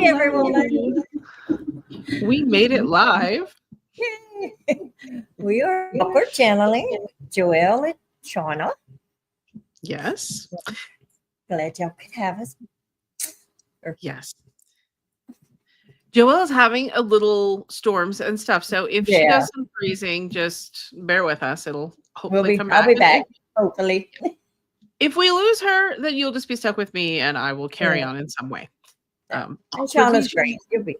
everyone. We made it live. We are awkward channeling. Joelle and Shauna. Yes. Glad y'all could have us. Yes. Joelle's having a little storms and stuff. So if she Yeah. does some freezing, just bear with us. It'll hopefully come back. I'll be back, hopefully. If we lose her, then you'll just be stuck with me and I will carry on in some way. And Shauna's great. You'll be.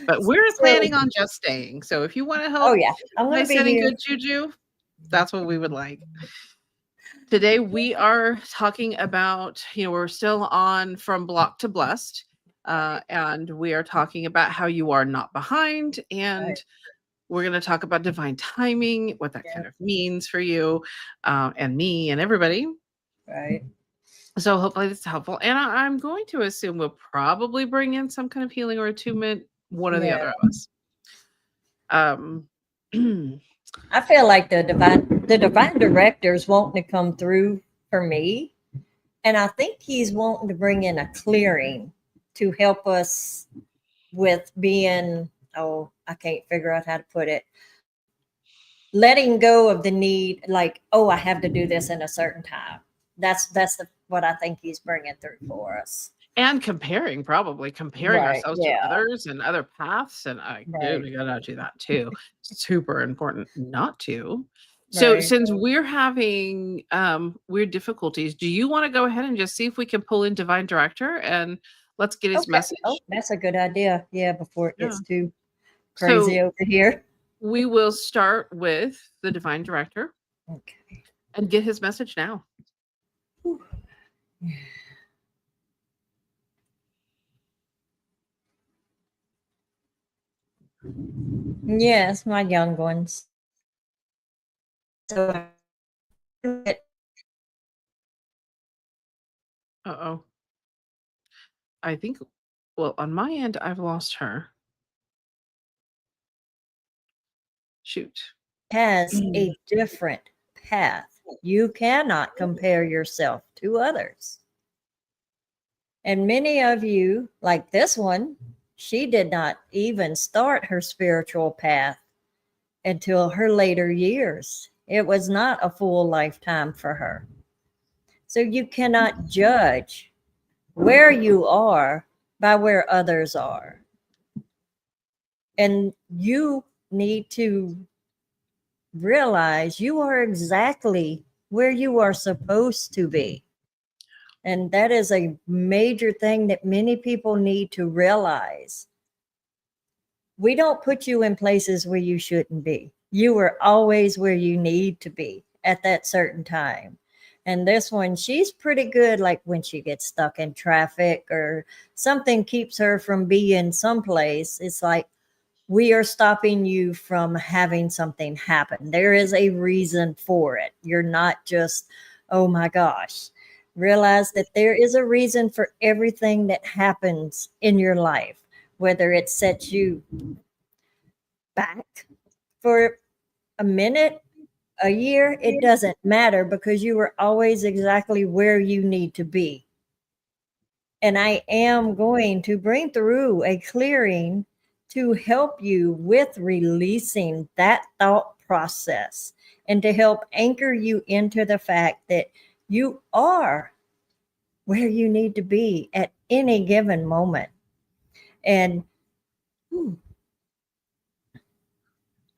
But we're planning on just staying. So if you want to help I'm by going to be sending here. good juju, that's what we would like. Today we are talking about, we're still on From Block to Blessed. And we are talking about how you are not behind. And we're going to talk about divine timing, what that kind of means for you and me and everybody. Right. So hopefully this is helpful. And I'm going to assume we'll probably bring in some kind of healing or attunement, one or the other of us. I feel like the divine director's wanting to come through for me. And I think he's wanting to bring in a clearing to help us with being, I can't figure out how to put it. Letting go of the need, like, I have to do this in a certain time. That's what I think he's bringing through for us. And comparing ourselves to others and other paths. And we gotta do that too. Super important not to. So since we're having weird difficulties, do you want to go ahead and just see if we can pull in Divine Director and let's get his message? Oh, that's a good idea. Yeah, before it gets too crazy over here. We will start with the Divine Director. Okay. And get his message now. Yes, my young ones. So I think, on my end, I've lost her. Shoot. Has a different path. You cannot compare yourself to others. And many of you, like this one, she did not even start her spiritual path until her later years. It was not a full lifetime for her. So you cannot judge where you are by where others are. And you need to realize you are exactly where you are supposed to be. And that is a major thing that many people need to realize. We don't put you in places where you shouldn't be. You are always where you need to be at that certain time. And this one, she's pretty good, like when she gets stuck in traffic or something keeps her from being someplace. It's like, we are stopping you from having something happen. There is a reason for it. You're not just, oh my gosh. Realize that there is a reason for everything that happens in your life, whether it sets you back for a minute, a year, it doesn't matter because you are always exactly where you need to be. And I am going to bring through a clearing to help you with releasing that thought process and to help anchor you into the fact that you are where you need to be at any given moment. And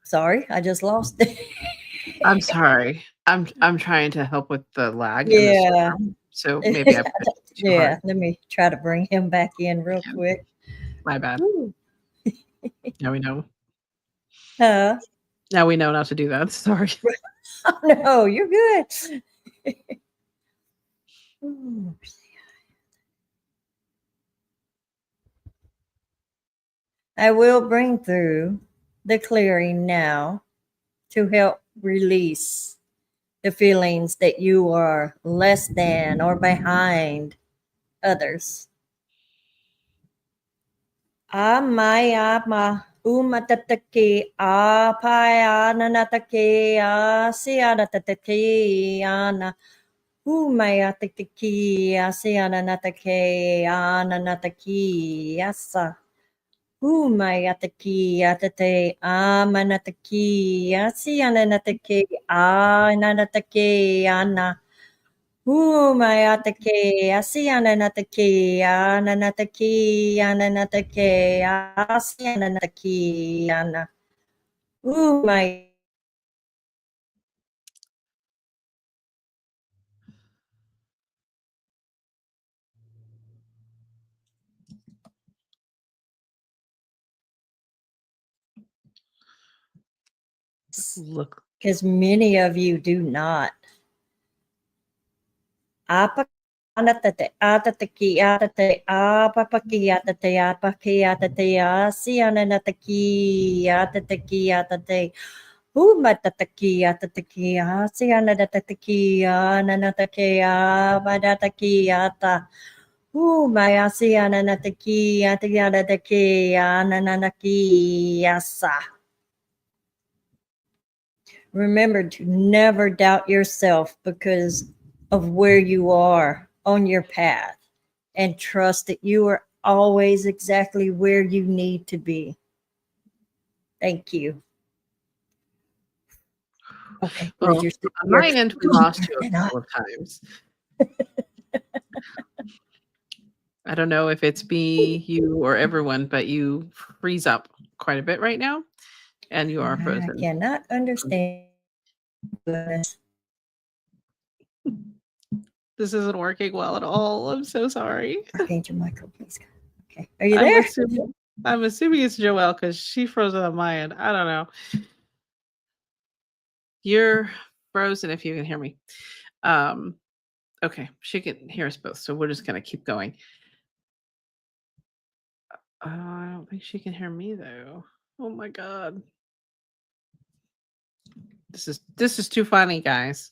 sorry, I just lost it. I'm sorry. I'm trying to help with the lag. Yeah. So maybe I put it too hard. Let me try to bring him back in real quick. My bad. Now we know. Now we know not to do that. Sorry. Oh, no, you're good. I will bring through the clearing now to help release the feelings that you are less than or behind others. Amayama umatataki apaya nanataki asiadatataki ana Umayatiki asiananatake ananataki asa. Umayataki atate amanataki asiananatake ananatake ana. Umayatake asiananatake ananatake ananatake asiananatake ana. Umay Look. because many of you do not. Apa anatate atataki atate apapaki atate apaki atate asi ananataki atataki atate umatataki atataki asi ananataki ananataki abadataki ata umayasi ananataki ataki ananataki asa. Remember to never doubt yourself because of where you are on your path and trust that you are always exactly where you need to be. Thank you. Okay, Well, raise your on my end, we lost you a and I- couple of times. I don't know if it's me, you, or everyone, but you freeze up quite a bit right now, and you are I frozen. cannot understand this. This isn't working well at all. I'm so sorry. Archangel Michael, please. Okay, are you I'm there? assuming it's Joelle because she froze on my end. I don't know. You're frozen if you can hear me. Okay, she can hear us both, so we're just gonna keep going. I don't think she can hear me though. Oh my god. This is too funny, guys.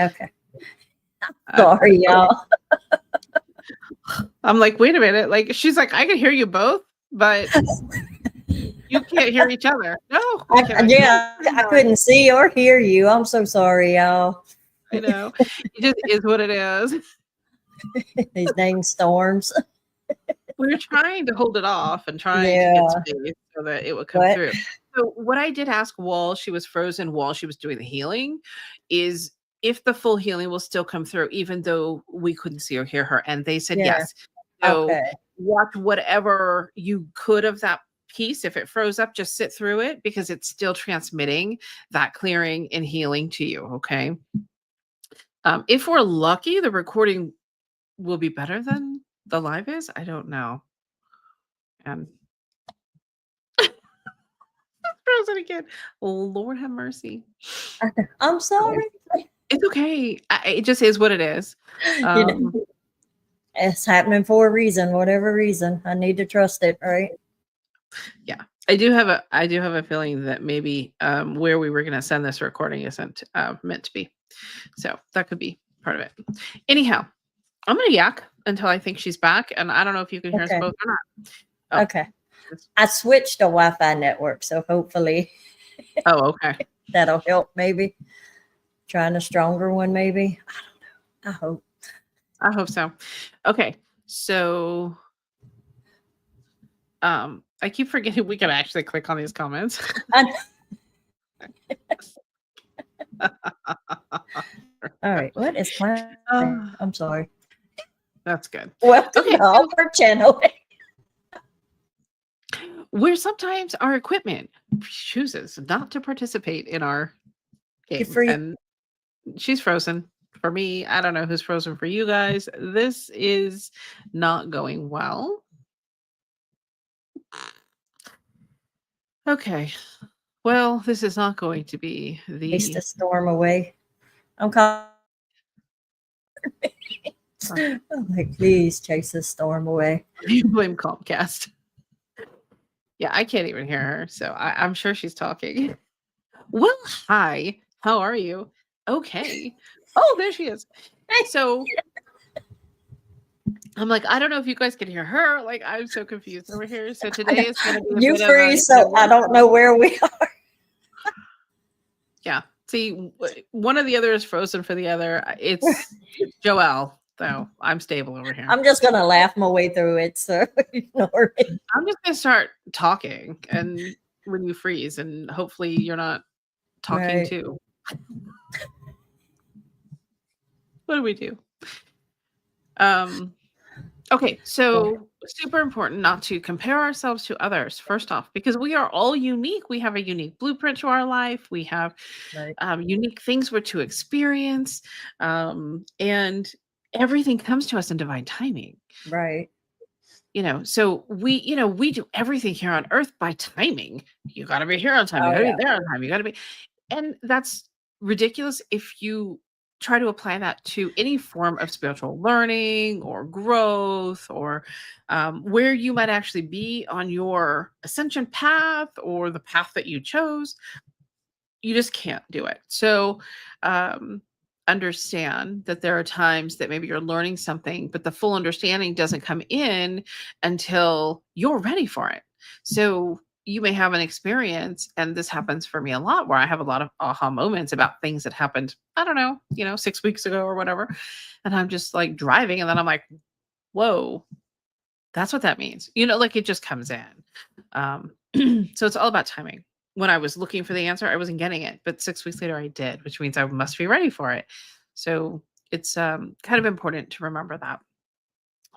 Okay, I- sorry, y'all. I'm like, wait a minute. Like she's like, I can hear you both, but you can't hear each other. No, we cannot hear Yeah, each I other. couldn't see or hear you. I'm so sorry, y'all. I know. It just is what it is. These dang storms. We were trying to hold it off and trying to get Yeah. space so that it would come What? through. So what I did ask while she was frozen, while she was doing the healing, is if the full healing will still come through, even though we couldn't see or hear her. And they said Yeah. yes. So Okay. watch whatever you could of that piece. If it froze up, just sit through it because it's still transmitting that clearing and healing to you. Okay. If we're lucky, the recording will be better than the live is. I don't know. And frozen again. Lord have mercy. I'm sorry. It's okay. It just is what it is. You know, it's happening for a reason, whatever reason. I need to trust it, right? Yeah. I do have a feeling that maybe where we were going to send this recording isn't meant to be. So that could be part of it. Anyhow, I'm going to yak until I think she's back. And I don't know if you can hear us Okay. both or not. Oh. Okay. I switched to Wi-Fi network, so hopefully Oh, okay. that'll help. Maybe trying a stronger one. Maybe I don't know. I hope. I hope so. Okay. So I keep forgetting we can actually click on these comments. All right. What is climate? I'm sorry. That's good. Welcome Okay, to our channel. where sometimes our equipment chooses not to participate in our game. And she's frozen. For me, I don't know who's frozen for you guys. This is not going well. Okay. Well, this is not going to be Chase the the storm away. I'm calling. I'm like, please chase the storm away. you blame Comcast. Yeah, I can't even hear her, so I'm sure she's talking. Well, hi. How are you? Okay. Oh, there she is. So I'm like, I don't know if you guys can hear her. Like, I'm so confused over here. So today is going to be a You bit freeze, of a so I don't know where we are. Yeah. See, one or the other is frozen for the other. It's Joelle, though. I'm stable over here. I'm just gonna laugh my way through it, so ignore it. I'm just gonna start talking, and when you freeze, and hopefully you're not talking Right. too. What do we do? Okay, so super important not to compare ourselves to others, first off, because we are all unique. We have a unique blueprint to our life. We have Right. unique things we're to experience. And everything comes to us in divine timing. Right. So we do everything here on earth by timing. You got to be here on time. You Oh got to yeah. be there on time. You got to be, and that's ridiculous if you try to apply that to any form of spiritual learning or growth, or where you might actually be on your ascension path or the path that you chose. You just can't do it. So understand that there are times that maybe you're learning something, but the full understanding doesn't come in until you're ready for it. So you may have an experience, and this happens for me a lot, where I have a lot of aha moments about things that happened, I don't know, 6 weeks ago or whatever. And I'm just like driving, and then I'm like, whoa, that's what that means. Like it just comes in. So it's all about timing. When I was looking for the answer, I wasn't getting it, but 6 weeks later I did, which means I must be ready for it. So it's kind of important to remember that.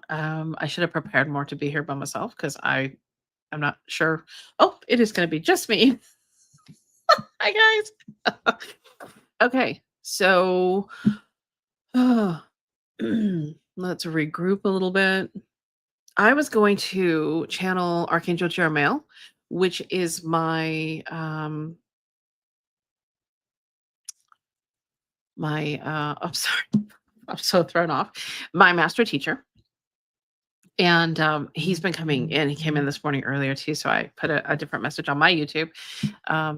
I should have prepared more to be here by myself, because I'm not sure. Oh, it is going to be just me. Hi guys. Okay, so let's regroup a little bit. I was going to channel Archangel Jeremiel, which is my I'm sorry, I'm so thrown off. My master teacher. And he's been coming in. He came in this morning earlier too. So I put a different message on my YouTube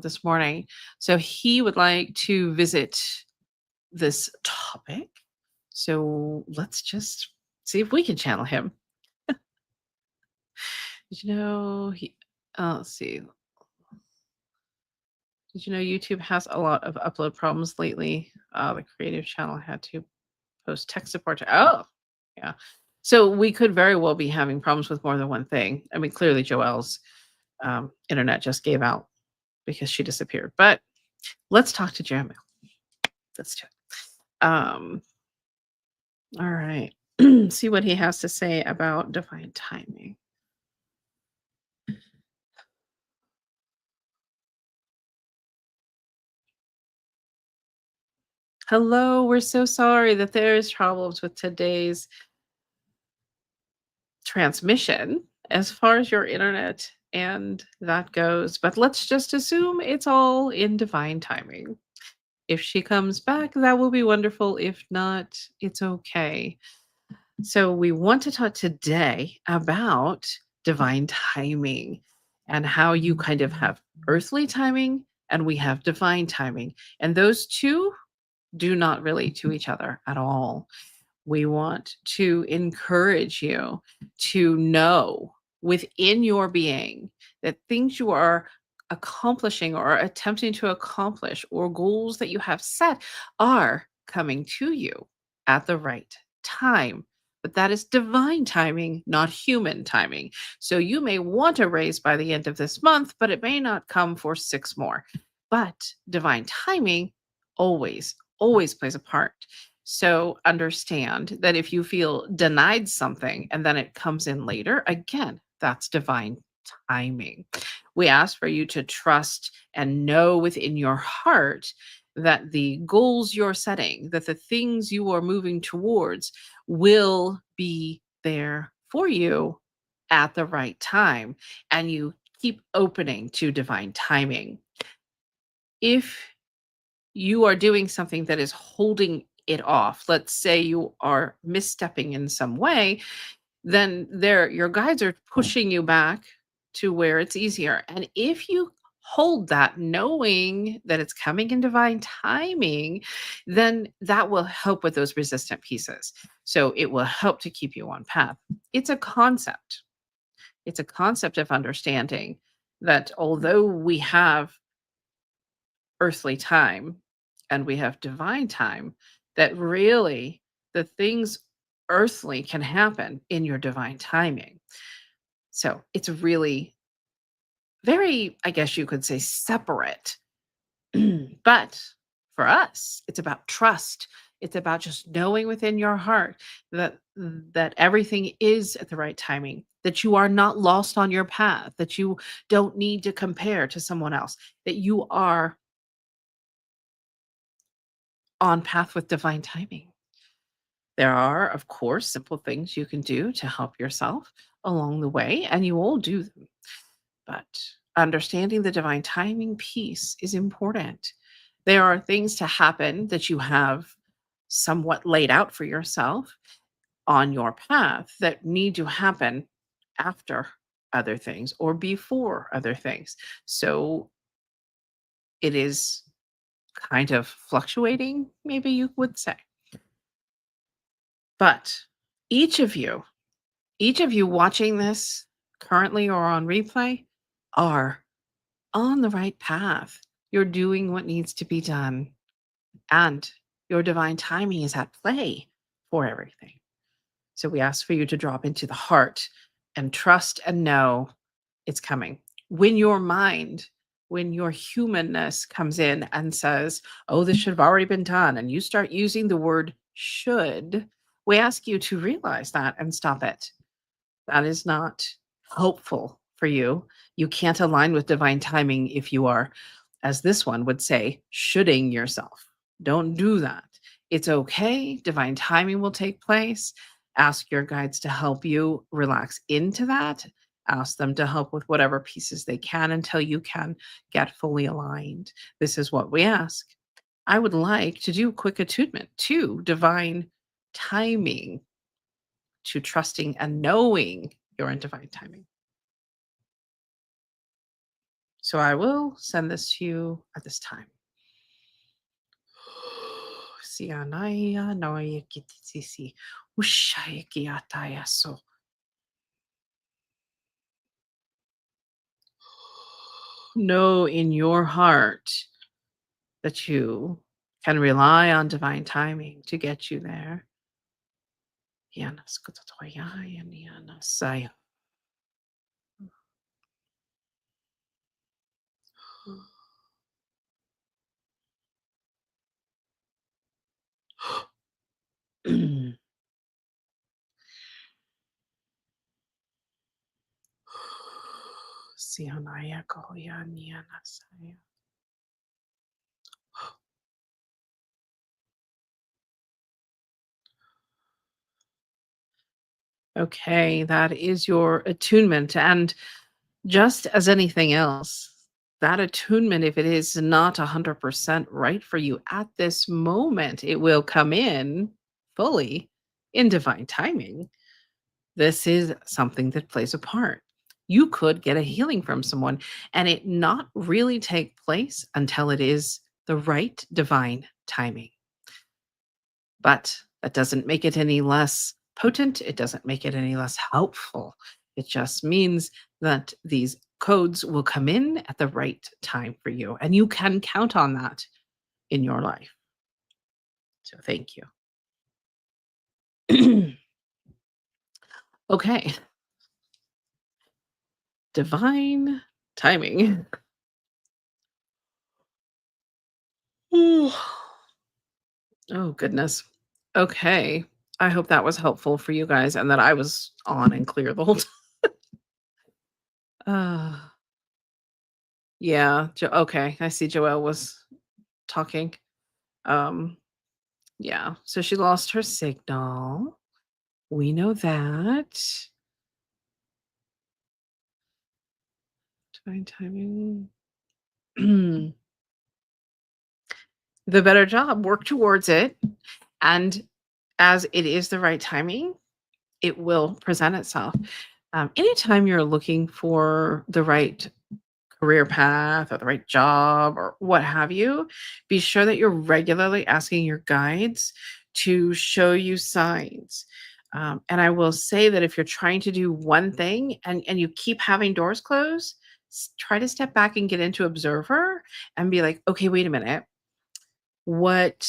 this morning. So he would like to visit this topic. So let's just see if we can channel him. Did you know let's see. Did you know YouTube has a lot of upload problems lately? The creative channel had to post tech support. Oh, yeah. So we could very well be having problems with more than one thing. I mean, clearly Joelle's internet just gave out because she disappeared. But let's talk to Jeremy. Let's do it. All right. See what he has to say about divine timing. Hello, we're so sorry that there's problems with today's transmission as far as your internet and that goes, but let's just assume it's all in divine timing. If she comes back, that will be wonderful. If not, it's okay. So we want to talk today about divine timing and how you kind of have earthly timing and we have divine timing, and those two do not relate to each other at all. We want to encourage you to know within your being that things you are accomplishing or attempting to accomplish, or goals that you have set, are coming to you at the right time. But that is divine timing, not human timing. So you may want a raise by the end of this month, but it may not come for 6 more. But divine timing always plays a part. So understand that if you feel denied something and then it comes in later, again, that's divine timing. We ask for you to trust and know within your heart that the goals you're setting, that the things you are moving towards will be there for you at the right time. And you keep opening to divine timing. If you are doing something that is holding it off, let's say you are misstepping in some way, then your guides are pushing you back to where it's easier. And if you hold that knowing that it's coming in divine timing, then that will help with those resistant pieces. So it will help to keep you on path. It's a concept. It's a concept of understanding that although we have earthly time, and we have divine time, that really the things earthly can happen in your divine timing. So it's really very, I guess you could say, separate. But for us, it's about trust. It's about just knowing within your heart that everything is at the right timing, that you are not lost on your path, that you don't need to compare to someone else, that you are on path with divine timing. There are, of course, simple things you can do to help yourself along the way, and you all do them. But understanding the divine timing piece is important. There are things to happen that you have somewhat laid out for yourself on your path that need to happen after other things or before other things. So it is kind of fluctuating, maybe you would say. But each of you, each of you watching this currently or on replay are on the right path. You're doing what needs to be done, and your divine timing is at play for everything. So we ask for you to drop into the heart and trust and know it's coming. When your mind, when your humanness comes in and says, oh, this should have already been done, and you start using the word should, we ask you to realize that and stop it. That is not helpful for you. You can't align with divine timing if you are, as this one would say, shoulding yourself. Don't do that. It's okay. Divine timing will take place. Ask your guides to help you relax into that. Ask them to help with whatever pieces they can until you can get fully aligned. This is what we ask. I would like to do a quick attunement to divine timing, to trusting and knowing you're in divine timing. So I will send this to you at this time. Sianaya noya kitisi, ushaya kiataya so. Know in your heart that you can rely on divine timing to get you there. Yanaskutatoya yanasaya. Sianaya koya nianasaya. Okay, that is your attunement. And just as anything else, that attunement, if it is not 100% right for you at this moment, it will come in fully in divine timing. This is something that plays a part. You could get a healing from someone and it not really take place until it is the right divine timing. But that doesn't make it any less potent. It doesn't make it any less helpful. It just means that these codes will come in at the right time for you, and you can count on that in your life. So thank you. Okay. Divine timing. Ooh. Oh, goodness. Okay. I hope that was helpful for you guys and that I was on and clear the whole time. Uh, yeah. Okay. I see Joelle was talking. Um, yeah. So she lost her signal. We know that. Divine timing. The better job. Work towards it. And as it is the right timing, it will present itself. Anytime you're looking for the right career path or the right job or what have you, be sure that you're regularly asking your guides to show you signs. And I will say that if you're trying to do one thing and you keep having doors closed, try to step back and get into observer and be like, okay, wait a minute. what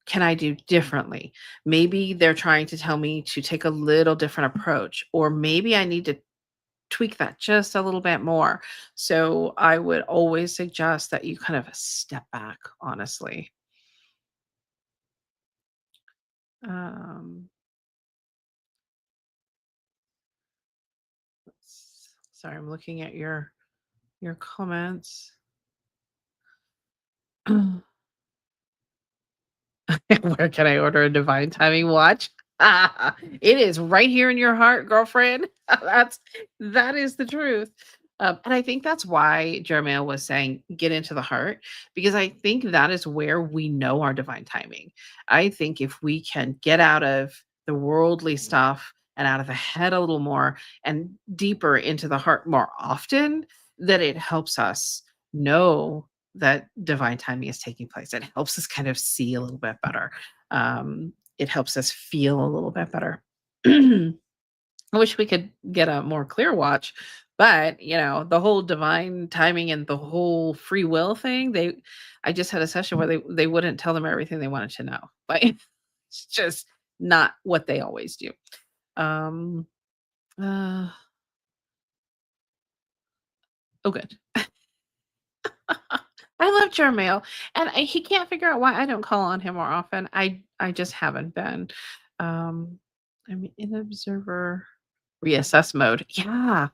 can I do differently? Maybe they're trying to tell me to take a little different approach, or maybe I need to tweak that just a little bit more. So I would always suggest that you kind of step back, honestly. Um, sorry, I'm looking at your comments. Where can I order a divine timing watch? It is right here in your heart, girlfriend. That is the truth. And I think that's why Jeremiah was saying get into the heart, because I think that is where we know our divine timing. I think if we can get out of the worldly stuff and out of the head a little more and deeper into the heart more often, that it helps us know that divine timing is taking place. It helps us kind of see a little bit better. It helps us feel a little bit better. I wish we could get a more clear watch, but the whole divine timing and the whole free will thing, I just had a session where they wouldn't tell them everything they wanted to know. But it's just not what they always do. Um uh, oh good. I love Jermail, and he can't figure out why I don't call on him more often. I just haven't been. Um, I'm in observer reassess mode. Yeah,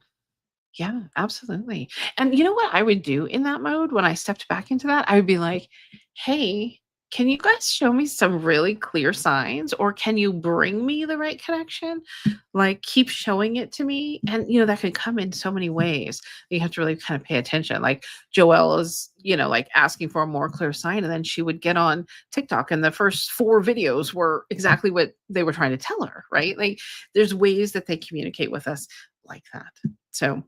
yeah, absolutely. And you know what I would do in that mode when I stepped back into that? I would be like, "Hey, can you guys show me some really clear signs, or can you bring me the right connection? Like, keep showing it to me." And that can come in so many ways. You have to really kind of pay attention. Like Joelle is, like asking for a more clear sign, and then she would get on TikTok, and the first 4 videos were exactly what they were trying to tell her. Right? Like, there's ways that they communicate with us like that. So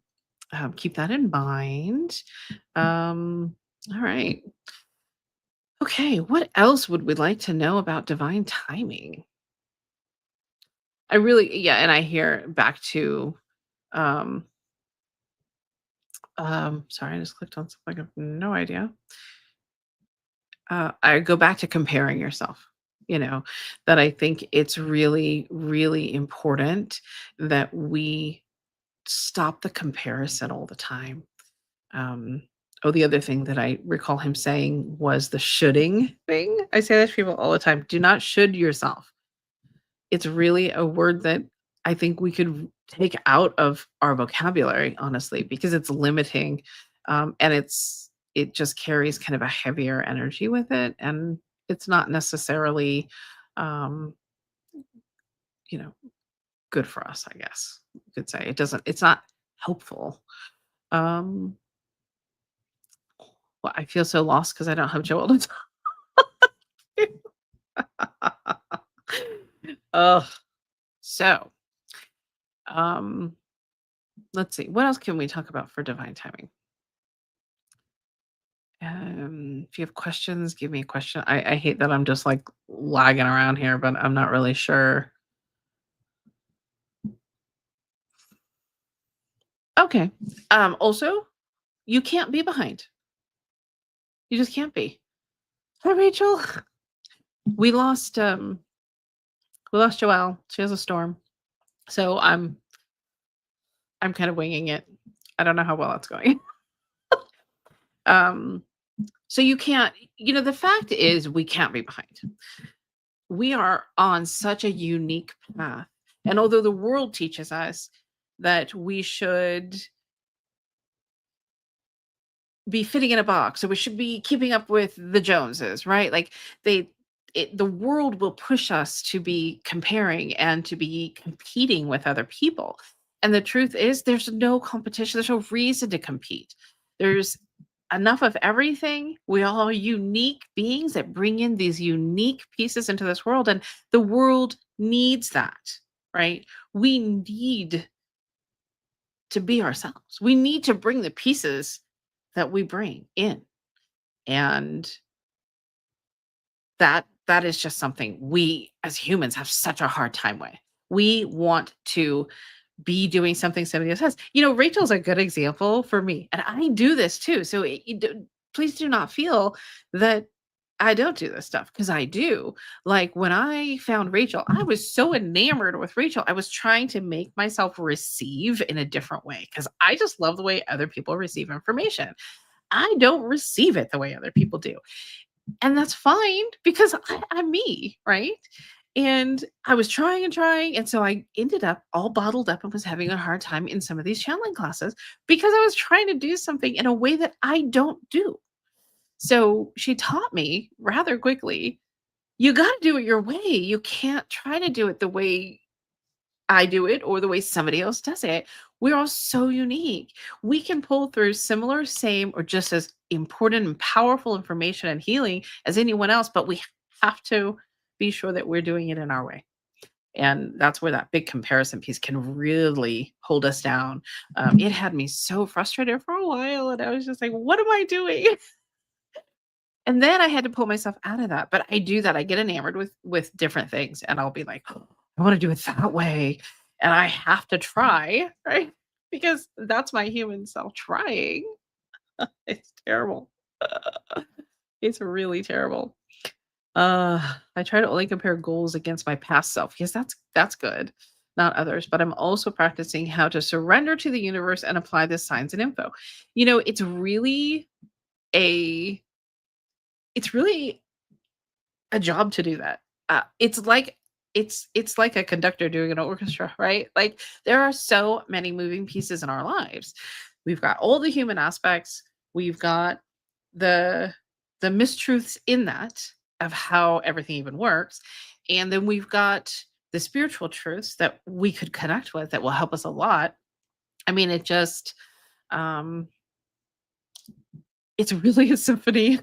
keep that in mind. All right. Okay. What else would we like to know about divine timing? Yeah, and I hear back to, um, sorry, I just clicked on something. I have no idea. I go back to comparing yourself, that I think it's really, really important that we stop the comparison all the time. Um, the other thing that I recall him saying was the shoulding thing. I say that to people all the time. Do not should yourself. It's really a word that I think we could take out of our vocabulary, honestly, because it's limiting, and it just carries kind of a heavier energy with it, and it's not necessarily, um, you know, good for us. I guess you could say it doesn't. It's not helpful. Um, well, I feel so lost because I don't have Joel to talk. Oh, so um, let's see. What else can we talk about for divine timing? If you have questions, give me a question. I hate that I'm just like lagging around here, but I'm not really sure. Okay. Also, you can't be behind. You just can't be. Hi, Rachel. We lost Joelle. She has a storm. So I'm kind of winging it. I don't know how well that's going. um so you can't, the fact is we can't be behind. We are on such a unique path. And although the world teaches us that we should be fitting in a box, so we should be keeping up with the Joneses, right? Like the world will push us to be comparing and to be competing with other people. And the truth is there's no competition, there's no reason to compete. There's enough of everything. We all are unique beings that bring in these unique pieces into this world, and the world needs that, right? We need to be ourselves. We need to bring the pieces that we bring in. And that is just something we as humans have such a hard time with. We want to be doing something somebody else has. Rachel's a good example for me, and I do this too. So please do not feel that I don't do this stuff because I do. Like when I found Rachel, I was so enamored with Rachel. I was trying to make myself receive in a different way because I just love the way other people receive information. I don't receive it the way other people do. And that's fine because I'm me, right? And I was trying and trying. And so I ended up all bottled up and was having a hard time in some of these channeling classes because I was trying to do something in a way that I don't do. So she taught me rather quickly, you got to do it your way. You can't try to do it the way I do it or the way somebody else does it. We're all so unique. We can pull through similar, same, or just as important and powerful information and healing as anyone else, but we have to be sure that we're doing it in our way. And that's where that big comparison piece can really hold us down. It had me so frustrated for a while, and I was just like, what am I doing? And then I had to pull myself out of that, but I do that. I get enamored with different things, and I'll be like, "Oh, I wanna do it that way," and I have to try, right? Because that's my human self trying. It's terrible. It's really terrible. I try to only compare goals against my past self. Yes, that's good, not others, but I'm also practicing how to surrender to the universe and apply the signs and info. It's really a it's really a job to do that. It's like a conductor doing an orchestra, right? Like there are so many moving pieces in our lives. We've got all the human aspects. We've got the the mistruths in that of how everything even works, and then we've got the spiritual truths that we could connect with that will help us a lot. I mean, um, it's really a symphony.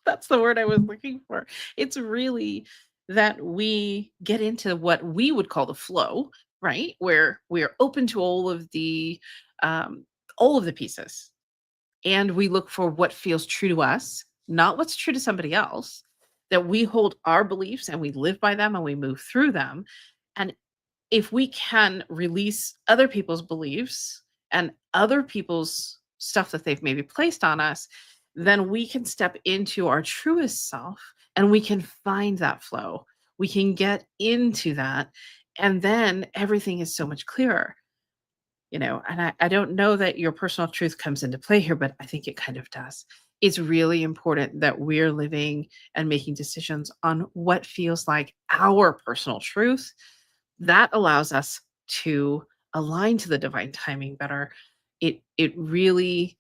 That's the word I was looking for. It's really that we get into what we would call the flow, right? Where we're open to um, all of the pieces, and we look for what feels true to us, not what's true to somebody else. That we hold our beliefs and we live by them and we move through them. And if we can release other people's beliefs and other people's stuff that they've maybe placed on us, then we can step into our truest self and we can find that flow. We can get into that. And then everything is so much clearer, and I don't know that your personal truth comes into play here, but I think it kind of does. It's really important that we're living and making decisions on what feels like our personal truth. That allows us to align to the divine timing better. It really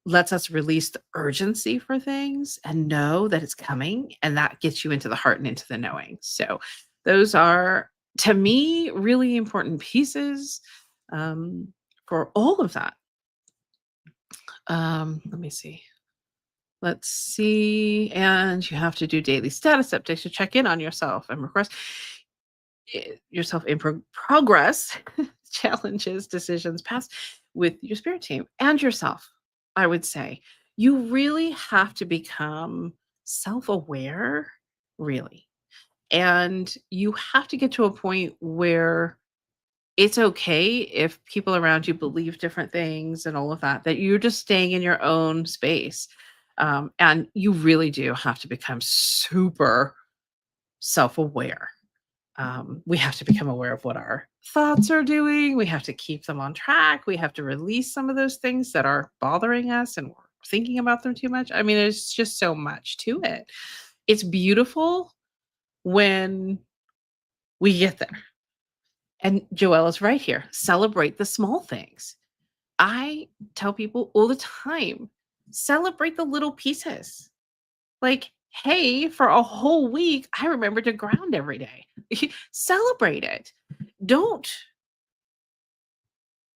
lets us release the urgency for things and know that it's coming, and that gets you into the heart and into the knowing. So those are, to me, really important pieces um, for all of that. Let me see. Let's see. And you have to do daily status updates to check in on yourself and request yourself in progress, challenges, decisions past with your spirit team and yourself. I would say you really have to become self aware, really. And you have to get to a point where it's okay if people around you believe different things and all of that, that you're just staying in your own space. And you really do have to become super self aware. We have to become aware of what our thoughts are doing. We have to keep them on track. We have to release some of those things that are bothering us and we're thinking about them too much. I mean, there's just so much to it. It's beautiful when we get there. And Joelle is right here. Celebrate the small things. I tell people all the time, celebrate the little pieces. Like, hey, for a whole week, I remember to ground every day. Celebrate it. Don't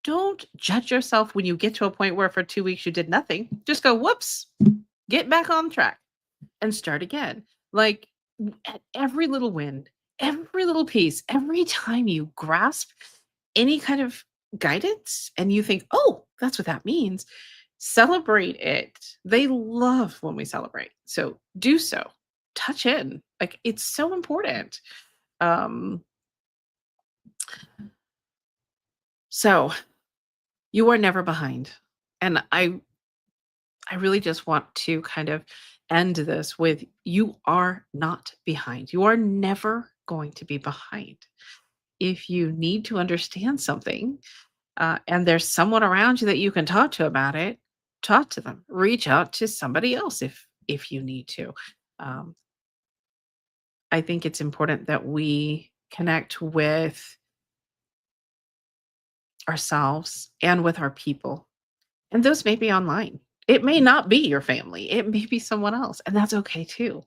don't judge yourself when you get to a point where for 2 weeks you did nothing. Just go, whoops, get back on track and start again. Like at every little win, every little piece, every time you grasp any kind of guidance and you think, oh, that's what that means, celebrate it. They love when we celebrate. So do so. Touch in. Like it's so important. Um, so you are never behind. And I I really just want to kind of end this with you are not behind. You are never going to be behind. If you need to understand something, and there's someone around you that you can talk to about it, talk to them. Reach out to somebody else if you need to. Um, I think it's important that we connect with ourselves and with our people, and those may be online. It may not be your family. It may be someone else, and that's okay too.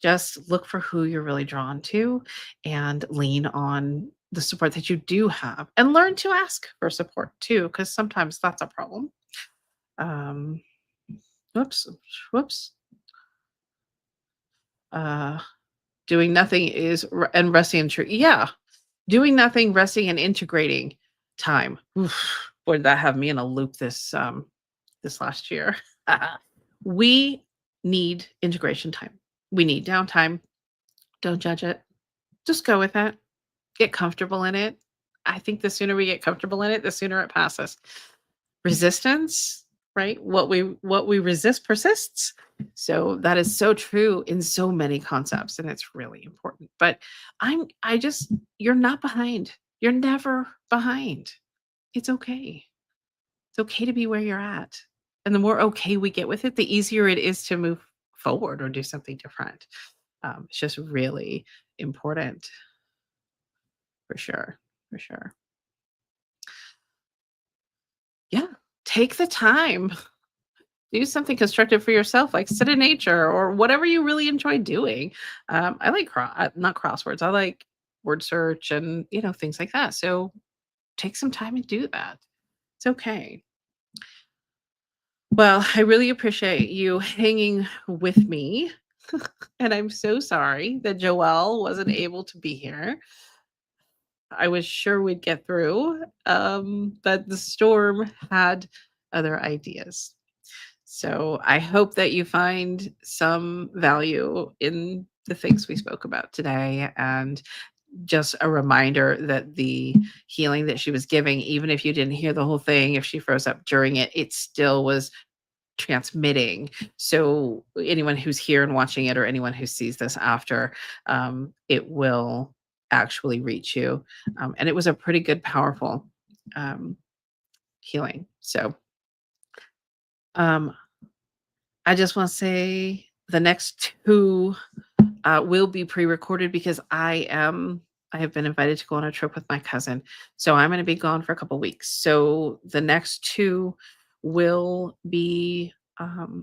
Just look for who you're really drawn to and lean on the support that you do have and learn to ask for support too, because sometimes that's a problem. Um, whoops, whoops. Uh, doing nothing is and resting and true. Yeah, doing nothing, resting and integrating time. Oof, boy, did that have me in a loop this last year. We need integration time. We need downtime. Don't judge it. Just go with it. Get comfortable in it. I think the sooner we get comfortable in it, the sooner it passes. Resistance, right? What we resist persists. So that is so true in so many concepts, and it's really important. But I just you're not behind. You're never behind. It's okay. It's okay to be where you're at. And the more okay we get with it, the easier it is to move forward or do something different. It's just really important for sure. For sure. Yeah. Take the time. Do something constructive for yourself, like sit in nature or whatever you really enjoy doing. I like not crosswords. I like word search and things like that. So take some time and do that. It's okay. Well, I really appreciate you hanging with me. And I'm so sorry that Joelle wasn't able to be here. I was sure we'd get through, but the storm had other ideas. So I hope that you find some value in the things we spoke about today, and just a reminder that the healing that she was giving, even if you didn't hear the whole thing, if she froze up during it, it still was transmitting. So anyone who's here and watching it, or anyone who sees this after, it will actually reach you. And it was a pretty good, powerful um, healing. So um, I just want to say the next two will be pre-recorded because I have been invited to go on a trip with my cousin. So I'm going to be gone for a couple weeks. So the next two will be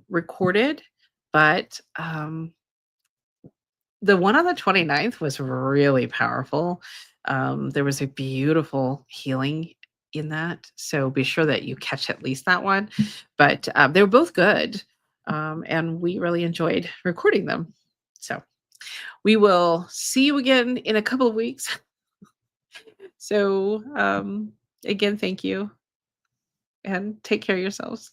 recorded, but the one on the 29th was really powerful. There was a beautiful healing in that. So be sure that you catch at least that one. But they were both good. And we really enjoyed recording them. So we will see you again in a couple of weeks. So again, thank you and take care of yourselves.